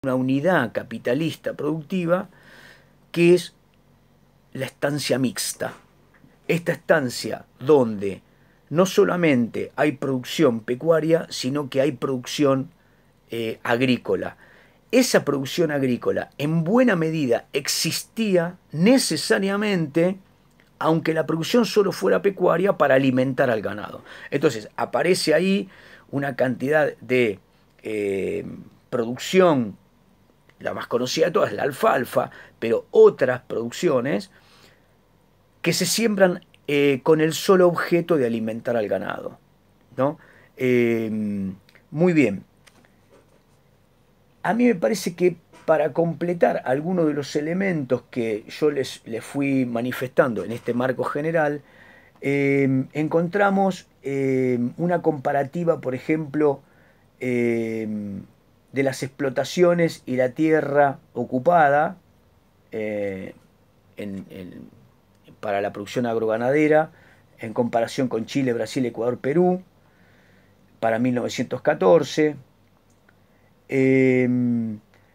una unidad capitalista productiva que es la estancia mixta. Esta estancia donde no solamente hay producción pecuaria, sino que hay producción agrícola. Esa producción agrícola en buena medida existía necesariamente, aunque la producción solo fuera pecuaria, para alimentar al ganado. Entonces aparece ahí una cantidad de producción, la más conocida de todas es la alfalfa, pero otras producciones que se siembran con el solo objeto de alimentar al ganado, ¿no? Muy bien. A mí me parece que para completar algunos de los elementos que yo les fui manifestando en este marco general, encontramos una comparativa, por ejemplo, eh, de las explotaciones y la tierra ocupada eh, en, en, para la producción agroganadera en comparación con Chile, Brasil, Ecuador, Perú, para 1914.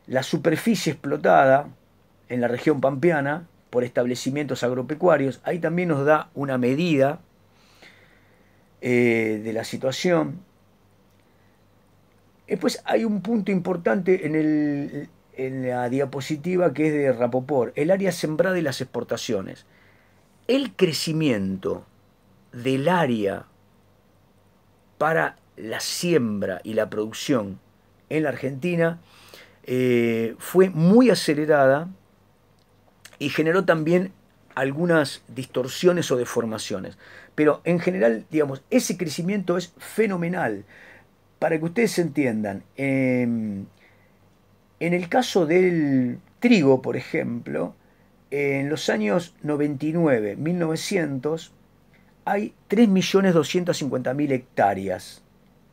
La superficie explotada en la región pampeana por establecimientos agropecuarios, ahí también nos da una medida de la situación. Después hay un punto importante en la diapositiva que es de Rapoport, el área sembrada y las exportaciones. El crecimiento del área para la siembra y la producción en la Argentina fue muy acelerada y generó también algunas distorsiones o deformaciones. Pero en general, digamos, ese crecimiento es fenomenal. Para que ustedes entiendan, en el caso del trigo, por ejemplo, en los años 99, 1900, hay 3.250.000 hectáreas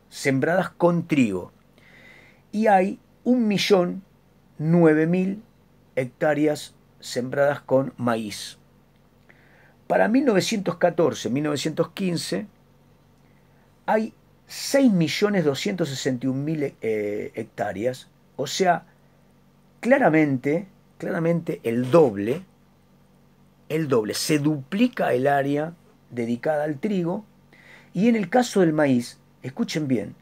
sembradas con trigo y hay 1.009.000 hectáreas sembradas con maíz. Para 1914-1915 hay 6.261.000 hectáreas, o sea, claramente el doble, se duplica el área dedicada al trigo y en el caso del maíz, escuchen bien,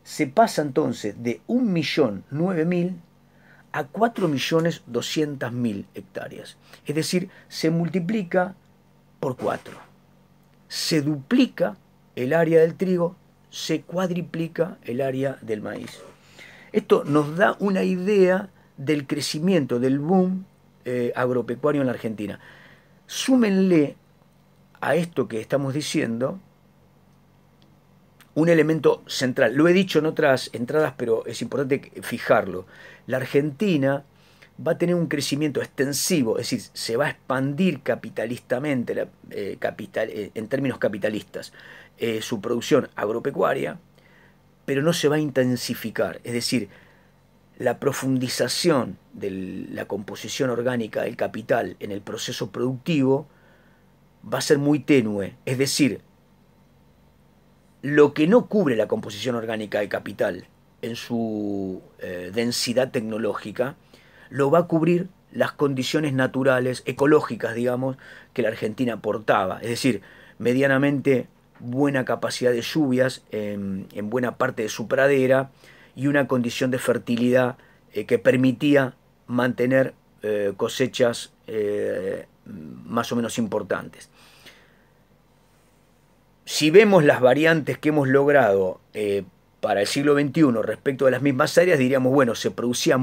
se pasa entonces de 1.009.000 a 4.200.000 hectáreas. Es decir, se multiplica por 4. Se duplica el área del trigo, se cuadriplica el área del maíz. Esto nos da una idea del crecimiento, del boom agropecuario en la Argentina. Súmenle a esto que estamos diciendo un elemento central. Lo he dicho en otras entradas, pero es importante fijarlo. La Argentina va a tener un crecimiento extensivo, es decir, se va a expandir capitalistamente, en términos capitalistas, su producción agropecuaria, pero no se va a intensificar. Es decir, la profundización de la composición orgánica del capital en el proceso productivo va a ser muy tenue. Es decir, lo que no cubre la composición orgánica del capital en su densidad tecnológica, lo va a cubrir las condiciones naturales, ecológicas, digamos, que la Argentina aportaba. Es decir, medianamente buena capacidad de lluvias en buena parte de su pradera y una condición de fertilidad que permitía mantener cosechas más o menos importantes. Si vemos las variantes que hemos logrado para el siglo XXI respecto de las mismas áreas, diríamos, bueno, se producía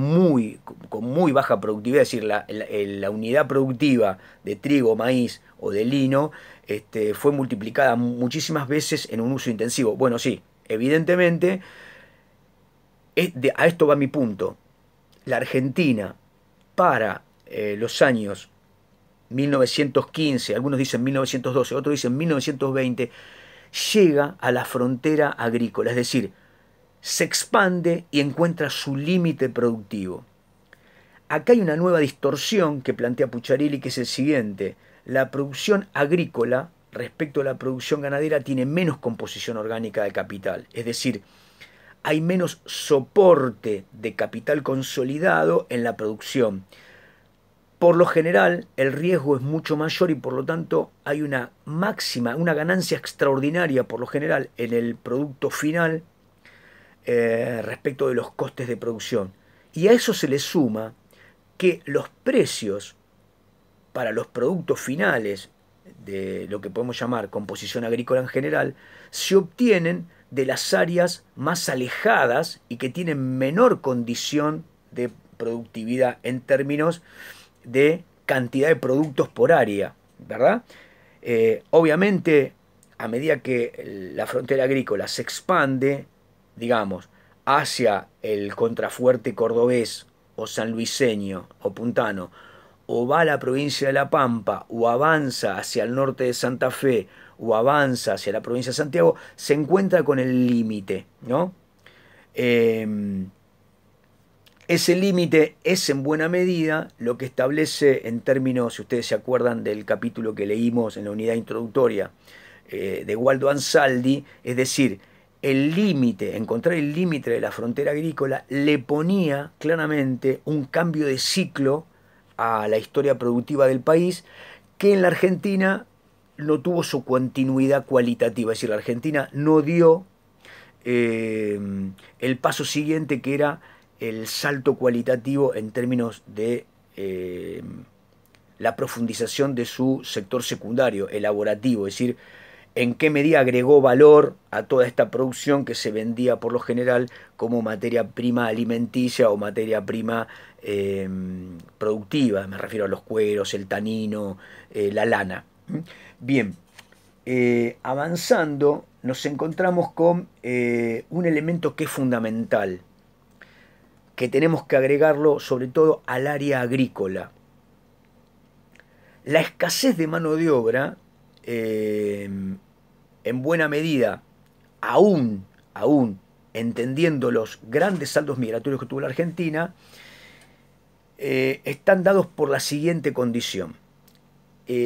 con muy baja productividad, es decir, la unidad productiva de trigo, maíz o de lino fue multiplicada muchísimas veces en un uso intensivo. Bueno, sí, evidentemente, a esto va mi punto. La Argentina, para los años 1915, algunos dicen 1912, otros dicen 1920, llega a la frontera agrícola, es decir, se expande y encuentra su límite productivo. Acá hay una nueva distorsión que plantea Pucciarilli, que es el siguiente: la producción agrícola respecto a la producción ganadera tiene menos composición orgánica de capital, es decir, hay menos soporte de capital consolidado en la producción. Por lo general, el riesgo es mucho mayor y por lo tanto hay una máxima, una ganancia extraordinaria por lo general en el producto final respecto de los costes de producción. Y a eso se le suma que los precios para los productos finales de lo que podemos llamar composición agrícola en general se obtienen de las áreas más alejadas y que tienen menor condición de productividad en términos de cantidad de productos por área, ¿verdad? Obviamente, a medida que la frontera agrícola se expande, digamos, hacia el contrafuerte cordobés o sanluiseño o puntano, o va a la provincia de La Pampa, o avanza hacia el norte de Santa Fe, o avanza hacia la provincia de Santiago, se encuentra con el límite, ¿no? Eh, Ese límite es en buena medida lo que establece en términos, si ustedes se acuerdan del capítulo que leímos en la unidad introductoria de Waldo Ansaldi, es decir, el límite, encontrar el límite de la frontera agrícola le ponía claramente un cambio de ciclo a la historia productiva del país que en la Argentina no tuvo su continuidad cualitativa, es decir, la Argentina no dio eh, el paso siguiente que era el salto cualitativo en términos de la profundización de su sector secundario, elaborativo, es decir, en qué medida agregó valor a toda esta producción que se vendía por lo general como materia prima alimenticia o materia prima productiva, me refiero a los cueros, el tanino, la lana. Bien, avanzando nos encontramos con un elemento que es fundamental, que tenemos que agregarlo sobre todo al área agrícola. La escasez de mano de obra, en buena medida, aún entendiendo los grandes saldos migratorios que tuvo la Argentina, están dados por la siguiente condición.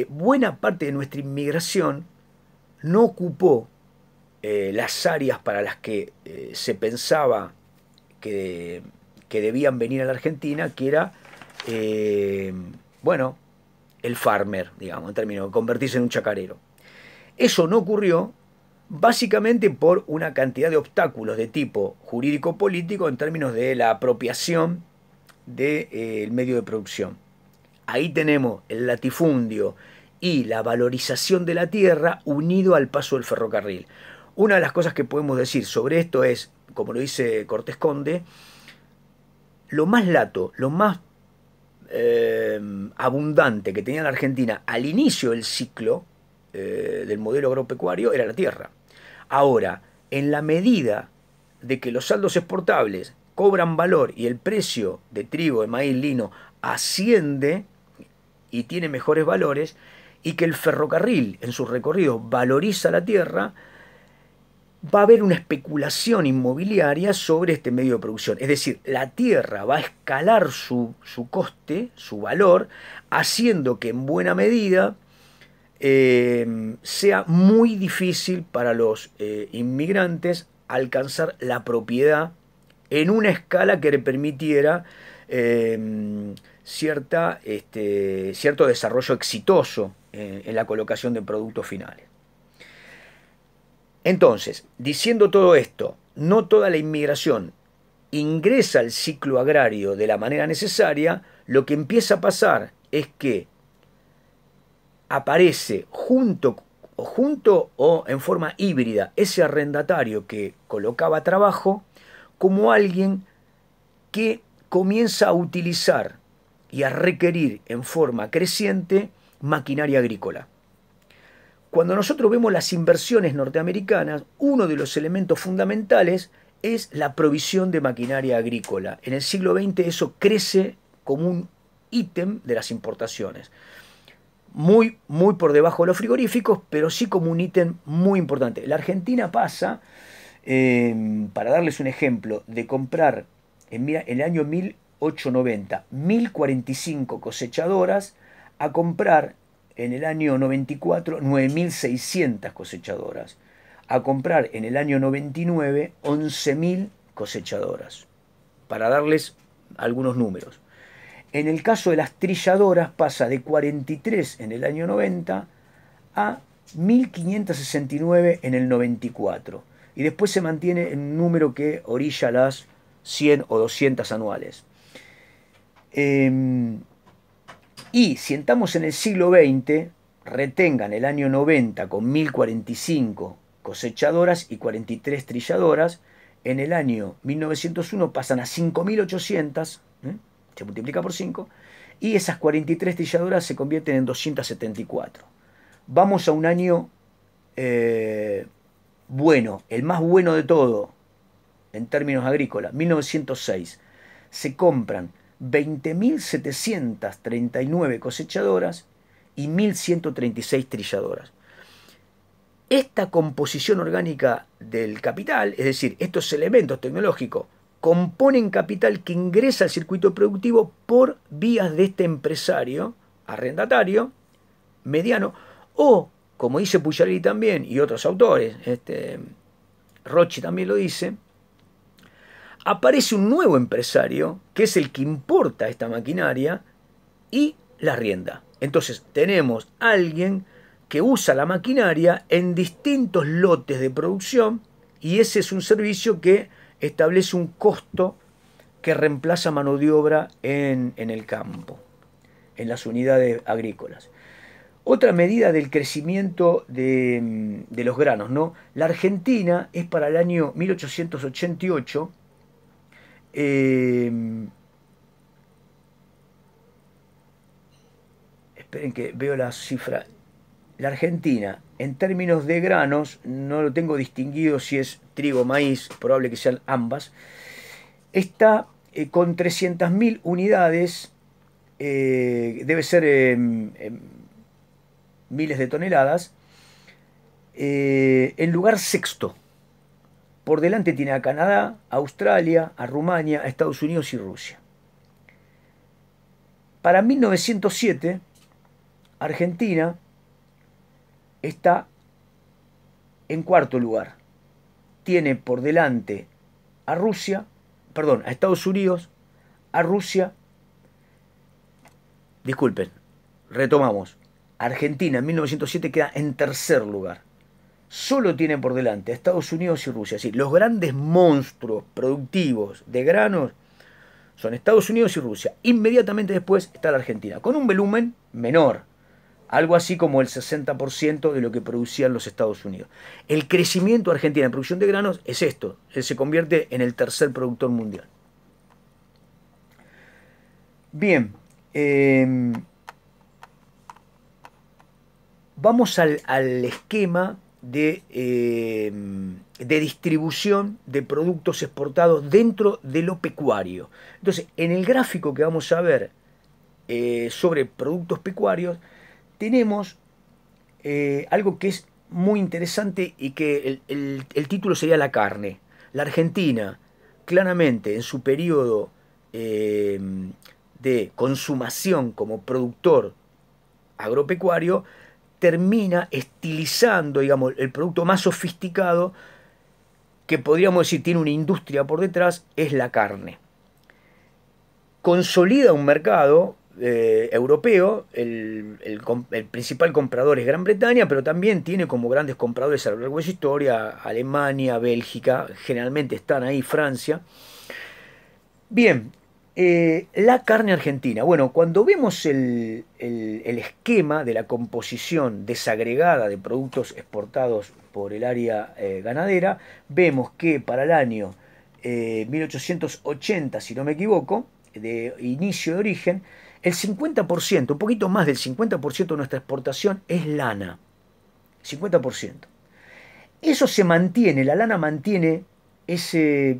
Buena parte de nuestra inmigración no ocupó las áreas para las que se pensaba que debían venir a la Argentina, que era, bueno, el farmer, digamos, en términos de convertirse en un chacarero. Eso no ocurrió básicamente por una cantidad de obstáculos de tipo jurídico-político en términos de la apropiación del medio de producción. Ahí tenemos el latifundio y la valorización de la tierra unido al paso del ferrocarril. Una de las cosas que podemos decir sobre esto es, como lo dice Cortés Conde, lo más lato, lo más abundante que tenía la Argentina al inicio del ciclo del modelo agropecuario era la tierra. Ahora, en la medida de que los saldos exportables cobran valor y el precio de trigo, de maíz, lino asciende y tiene mejores valores, y que el ferrocarril en sus recorridos valoriza la tierra, va a haber una especulación inmobiliaria sobre este medio de producción. Es decir, la tierra va a escalar su coste, su valor, haciendo que en buena medida sea muy difícil para los inmigrantes alcanzar la propiedad en una escala que le permitiera cierto desarrollo exitoso en la colocación de productos finales. Entonces, diciendo todo esto, no toda la inmigración ingresa al ciclo agrario de la manera necesaria, lo que empieza a pasar es que aparece junto o en forma híbrida ese arrendatario que colocaba trabajo como alguien que comienza a utilizar y a requerir en forma creciente maquinaria agrícola. Cuando nosotros vemos las inversiones norteamericanas, uno de los elementos fundamentales es la provisión de maquinaria agrícola. En el siglo XX eso crece como un ítem de las importaciones. Muy por debajo de los frigoríficos, pero sí como un ítem muy importante. La Argentina pasa, para darles un ejemplo, de comprar en el año 1890 1045 cosechadoras a comprar en el año 94 9600 cosechadoras, a comprar en el año 99 11.000 cosechadoras, para darles algunos números. En el caso de las trilladoras pasa de 43 en el año 90 a 1569 en el 94. Y después se mantiene en un número que orilla las 100 o 200 anuales. Y si estamos en el siglo XX, retengan el año 90 con 1045 cosechadoras y 43 trilladoras, en el año 1901 pasan a 5800, se multiplica por 5, y esas 43 trilladoras se convierten en 274. Vamos a un año bueno, el más bueno de todo, en términos agrícolas, 1906. Se compran 20.739 cosechadoras y 1.136 trilladoras. Esta composición orgánica del capital, es decir, estos elementos tecnológicos, componen capital que ingresa al circuito productivo por vías de este empresario, arrendatario, mediano, o, como dice Pugliarelli también, y otros autores, Rocci también lo dice, aparece un nuevo empresario, que es el que importa esta maquinaria y la arrienda. Entonces tenemos a alguien que usa la maquinaria en distintos lotes de producción, y ese es un servicio que establece un costo que reemplaza mano de obra en el campo, en las unidades agrícolas. Otra medida del crecimiento de los granos, ¿no? La Argentina es para el año 1888, esperen que veo la cifra. La Argentina, en términos de granos, no lo tengo distinguido si es trigo o maíz, probable que sean ambas, está con 300.000 unidades, debe ser miles de toneladas, en lugar sexto. Por delante tiene a Canadá, a Australia, a Rumania, a Estados Unidos y Rusia. Para 1907, Argentina está en cuarto lugar. Tiene por delante a Rusia, perdón, a Estados Unidos, a Rusia. Disculpen, retomamos. Argentina en 1907 queda en tercer lugar. Solo tiene por delante a Estados Unidos y Rusia. Sí, los grandes monstruos productivos de granos son Estados Unidos y Rusia. Inmediatamente después está la Argentina, con un volumen menor, algo así como el 60% de lo que producían los Estados Unidos. El crecimiento de Argentina en producción de granos es esto. Él se convierte en el tercer productor mundial. Bien. Vamos al esquema de distribución de productos exportados dentro de lo pecuario. Entonces, en el gráfico que vamos a ver sobre productos pecuarios, tenemos algo que es muy interesante y que el título sería la carne. La Argentina, claramente en su periodo de consumación como productor agropecuario, termina estilizando, digamos, el producto más sofisticado que podríamos decir tiene una industria por detrás, es la carne. Consolida un mercado europeo, el principal comprador es Gran Bretaña, pero también tiene como grandes compradores a lo largo de su historia Alemania, Bélgica, generalmente están ahí Francia. Bien, la carne argentina. Bueno, cuando vemos el esquema de la composición desagregada de productos exportados por el área ganadera, vemos que para el año 1880, si no me equivoco, de inicio de origen, el 50%, un poquito más del 50% de nuestra exportación es lana. 50%. Eso se mantiene, la lana mantiene ese...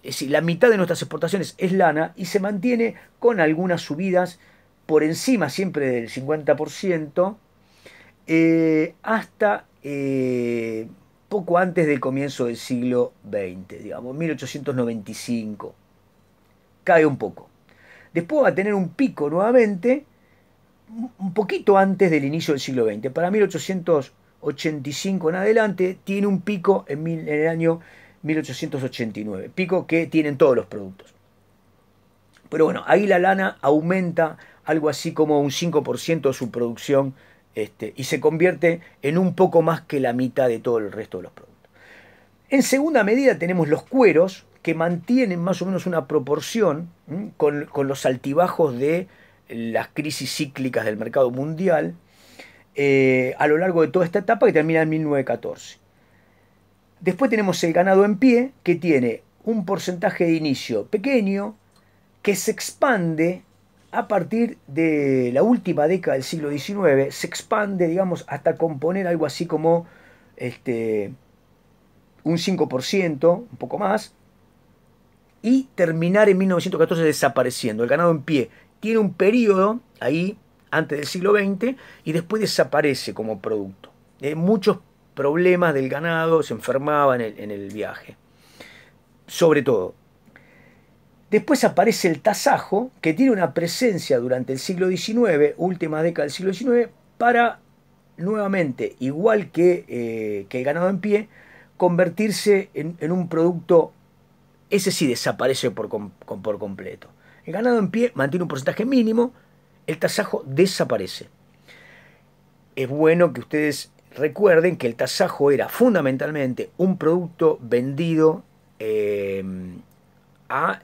Es decir, la mitad de nuestras exportaciones es lana y se mantiene con algunas subidas por encima siempre del 50% hasta poco antes del comienzo del siglo XX, digamos, 1895. Cae un poco. Después va a tener un pico nuevamente un poquito antes del inicio del siglo XX. Para 1885 en adelante tiene un pico en el año 1889, pico que tienen todos los productos. Pero bueno, ahí la lana aumenta algo así como un 5% de su producción, y se convierte en un poco más que la mitad de todo el resto de los productos. En segunda medida tenemos los cueros, que mantienen más o menos una proporción con los altibajos de las crisis cíclicas del mercado mundial, a lo largo de toda esta etapa que termina en 1914. Después tenemos el ganado en pie, que tiene un porcentaje de inicio pequeño, que se expande a partir de la última década del siglo XIX, se expande, digamos, hasta componer algo así como un 5%, un poco más, y terminar en 1914 desapareciendo. El ganado en pie tiene un periodo ahí, antes del siglo XX, y después desaparece como producto. Muchos problemas del ganado, se enfermaba en el viaje, sobre todo. Después aparece el tasajo, que tiene una presencia durante el siglo XIX, última década del siglo XIX, para nuevamente, igual que el ganado en pie, convertirse en un producto, ese sí desaparece por completo. El ganado en pie mantiene un porcentaje mínimo, el tasajo desaparece. Es bueno que ustedes recuerden que el tasajo era fundamentalmente un producto vendido a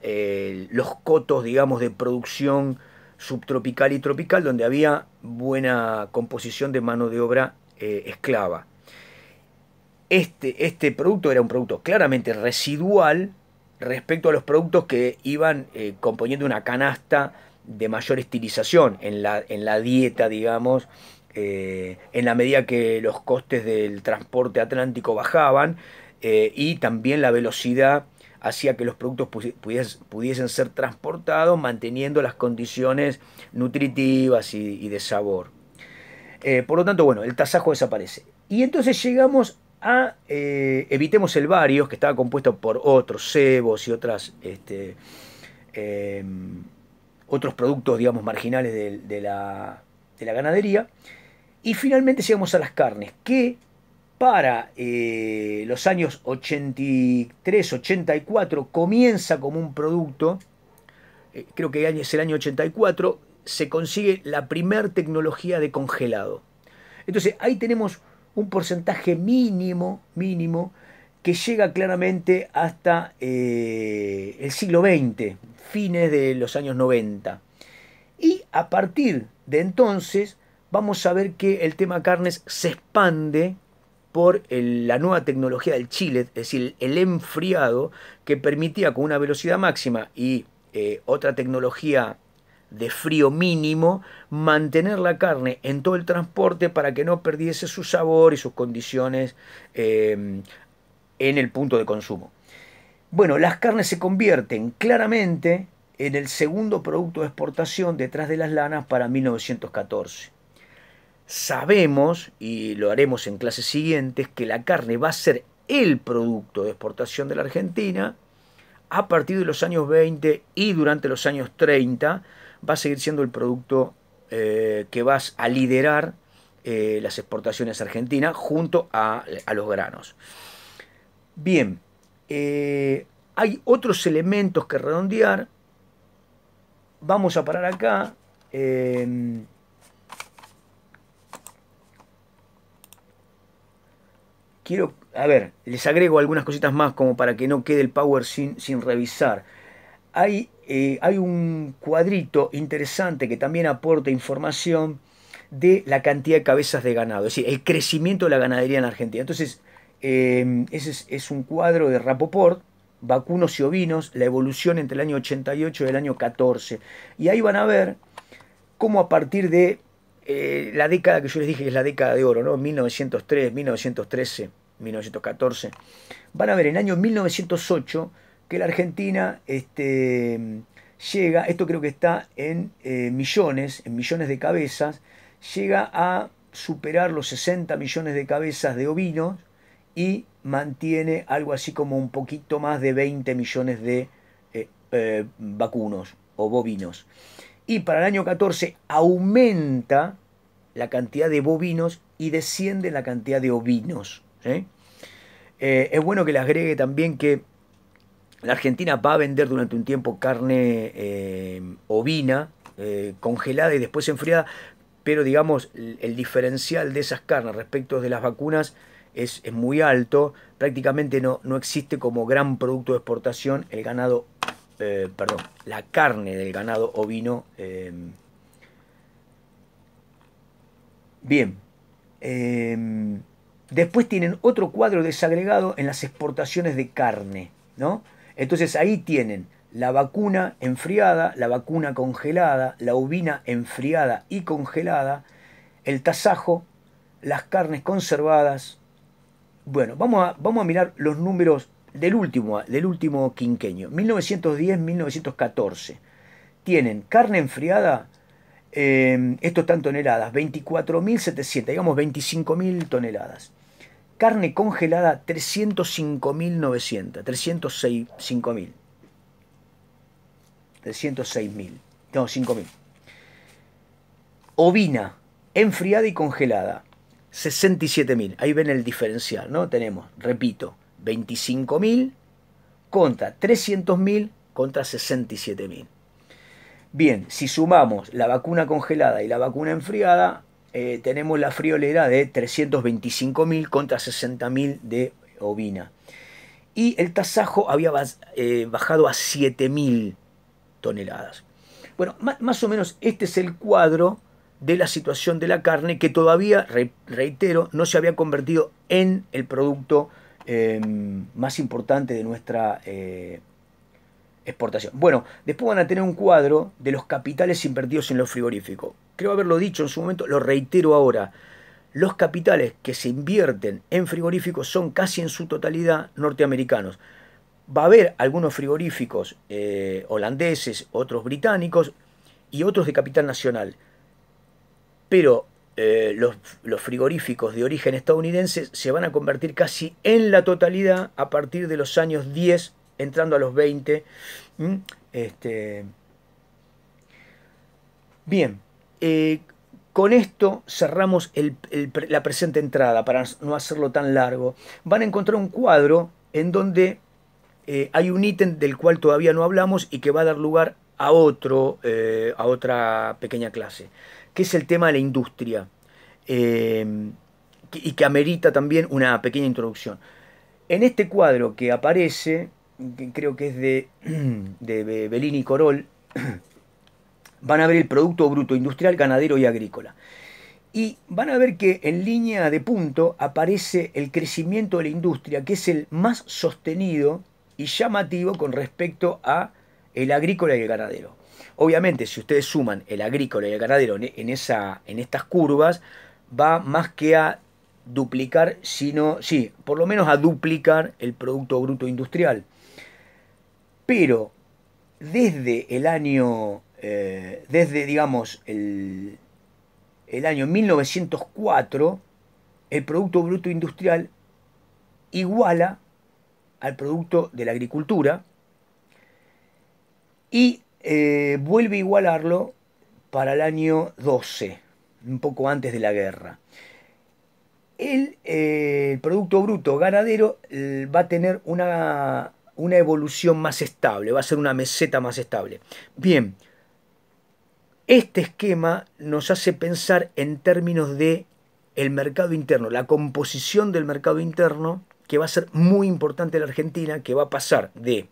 los cotos, digamos, de producción subtropical y tropical, donde había buena composición de mano de obra esclava. Este producto era un producto claramente residual respecto a los productos que iban componiendo una canasta de mayor estilización en la dieta, digamos, en la medida que los costes del transporte atlántico bajaban, y también la velocidad hacía que los productos pudiesen ser transportados manteniendo las condiciones nutritivas y de sabor. Por lo tanto, bueno, el tasajo desaparece. Y entonces llegamos a Evitemos el Varios, que estaba compuesto por otros cebos y eh, otros productos, digamos, marginales de la ganadería. Y finalmente llegamos a las carnes, que para los años 83-84 comienza como un producto, creo que es el año 84, se consigue la primer tecnología de congelado. Entonces ahí tenemos un porcentaje mínimo, mínimo, que llega claramente hasta el siglo XX, fines de los años 90. Y a partir de entonces vamos a ver que el tema carnes se expande por la nueva tecnología del chillet, es decir, el enfriado, que permitía con una velocidad máxima y otra tecnología de frío mínimo, mantener la carne en todo el transporte para que no perdiese su sabor y sus condiciones en el punto de consumo. Bueno, las carnes se convierten claramente en el segundo producto de exportación detrás de las lanas para 1914. Sabemos, y lo haremos en clases siguientes, que la carne va a ser el producto de exportación de la Argentina a partir de los años 20 y durante los años 30 va a seguir siendo el producto que va a liderar las exportaciones argentinas junto a los granos. Bien, hay otros elementos que redondear. Vamos a parar acá. Quiero, a ver, les agrego algunas cositas más como para que no quede el Power sin revisar. Hay un cuadrito interesante que también aporta información de la cantidad de cabezas de ganado, es decir, el crecimiento de la ganadería en Argentina. Entonces, ese es un cuadro de Rapoport, vacunos y ovinos, la evolución entre el año 88 y el año 14. Y ahí van a ver cómo a partir de la década que yo les dije que es la década de oro, ¿no? 1903, 1913, 1914. Van a ver en el año 1908 que la Argentina llega, esto creo que está en millones de cabezas, llega a superar los 60 millones de cabezas de ovinos y mantiene algo así como un poquito más de 20 millones de vacunos o bovinos. Y para el año 14 aumenta la cantidad de bovinos y desciende la cantidad de ovinos, ¿sí? Es bueno que le agregue también que la Argentina va a vender durante un tiempo carne ovina, congelada y después enfriada, pero digamos, el diferencial de esas carnes respecto de las vacunas es muy alto. Prácticamente no existe como gran producto de exportación el ganado, perdón, la carne del ganado ovino. Bien. Eh, Después tienen otro cuadro desagregado en las exportaciones de carne, ¿no? Entonces ahí tienen la vacuna enfriada, la vacuna congelada, la ovina enfriada y congelada, el tasajo, las carnes conservadas. Bueno, vamos a mirar los números del último quinquenio, 1910-1914. Tienen carne enfriada, esto está en toneladas, 24.700, digamos 25.000 toneladas. Carne congelada, 305.900, 306.000, 306.000, no, 5.000. Ovina, enfriada y congelada, 67.000. Ahí ven el diferencial, ¿no? Tenemos, repito, 25.000 contra 300.000 contra 67.000. Bien, si sumamos la vacuna congelada y la vacuna enfriada, tenemos la friolera de 325.000 contra 60.000 de ovina. Y el tasajo había bajado a 7.000 toneladas. Bueno, más o menos este es el cuadro de la situación de la carne que todavía, reitero, no se había convertido en el producto más importante de nuestra exportación. Bueno, después van a tener un cuadro de los capitales invertidos en los frigoríficos. Creo haberlo dicho en su momento, lo reitero ahora. Los capitales que se invierten en frigoríficos son casi en su totalidad norteamericanos. Va a haber algunos frigoríficos holandeses, otros británicos y otros de capital nacional. Pero los frigoríficos de origen estadounidense se van a convertir casi en la totalidad a partir de los años 10, entrando a los 20. Bien, con esto cerramos la presente entrada para no hacerlo tan largo. Van a encontrar un cuadro en donde hay un ítem del cual todavía no hablamos y que va a dar lugar a otra pequeña clase, que es el tema de la industria, y que amerita también una pequeña introducción. En este cuadro que aparece, que creo que es de Bellini y Corol, van a ver el Producto Bruto Industrial, Ganadero y Agrícola. Y van a ver que en línea de punto aparece el crecimiento de la industria, que es el más sostenido y llamativo con respecto a el agrícola y el ganadero. Obviamente, si ustedes suman el agrícola y el ganadero en estas curvas, va más que a duplicar, sino, sí, por lo menos a duplicar el Producto Bruto Industrial. Pero desde el año, digamos, el año 1904, el Producto Bruto Industrial iguala al producto de la agricultura y vuelve a igualarlo para el año 12, un poco antes de la guerra. El Producto Bruto ganadero va a tener una evolución más estable, va a ser una meseta más estable. Bien, este esquema nos hace pensar en términos de el mercado interno, la composición del mercado interno, que va a ser muy importante en la Argentina, que va a pasar de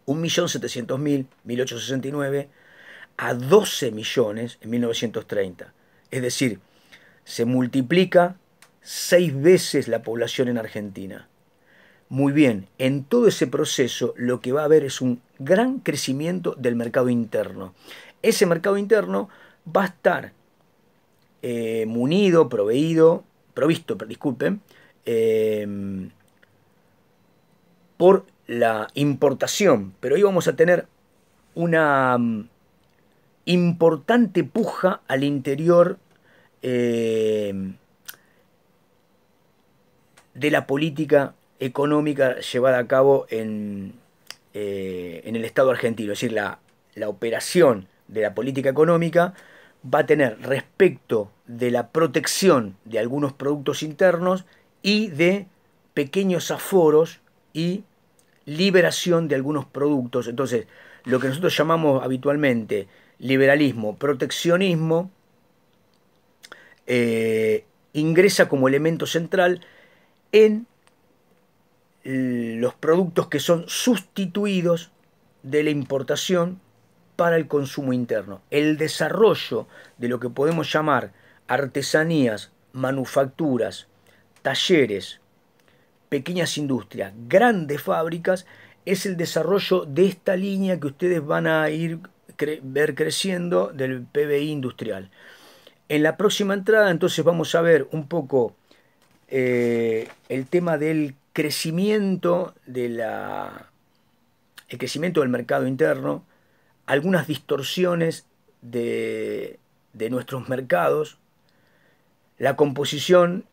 1.700.000, 1869, a 12 millones en 1930. Es decir, se multiplica 6 veces la población en Argentina. Muy bien, en todo ese proceso lo que va a haber es un gran crecimiento del mercado interno. Ese mercado interno va a estar provisto, disculpen, por la importación, pero ahí vamos a tener una importante puja al interior de la política económica llevada a cabo en el Estado argentino. Es decir, la operación de la política económica va a tener respecto de la protección de algunos productos internos y de pequeños aforos y liberación de algunos productos. Entonces, lo que nosotros llamamos habitualmente liberalismo, proteccionismo, ingresa como elemento central en los productos que son sustituidos de la importación para el consumo interno. El desarrollo de lo que podemos llamar artesanías, manufacturas, talleres, pequeñas industrias, grandes fábricas, es el desarrollo de esta línea que ustedes van a ver creciendo del PBI industrial. En la próxima entrada entonces vamos a ver un poco el tema del crecimiento el crecimiento del mercado interno, algunas distorsiones de nuestros mercados, la composición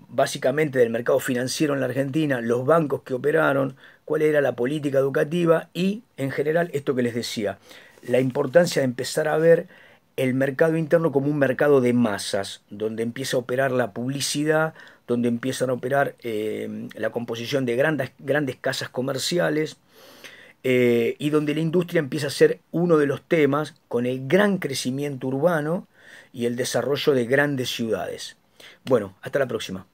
básicamente del mercado financiero en la Argentina, los bancos que operaron, cuál era la política educativa y en general esto que les decía, la importancia de empezar a ver el mercado interno como un mercado de masas, donde empieza a operar la publicidad, donde empiezan a operar la composición de grandes casas comerciales, y donde la industria empieza a ser uno de los temas con el gran crecimiento urbano y el desarrollo de grandes ciudades. Bueno, hasta la próxima.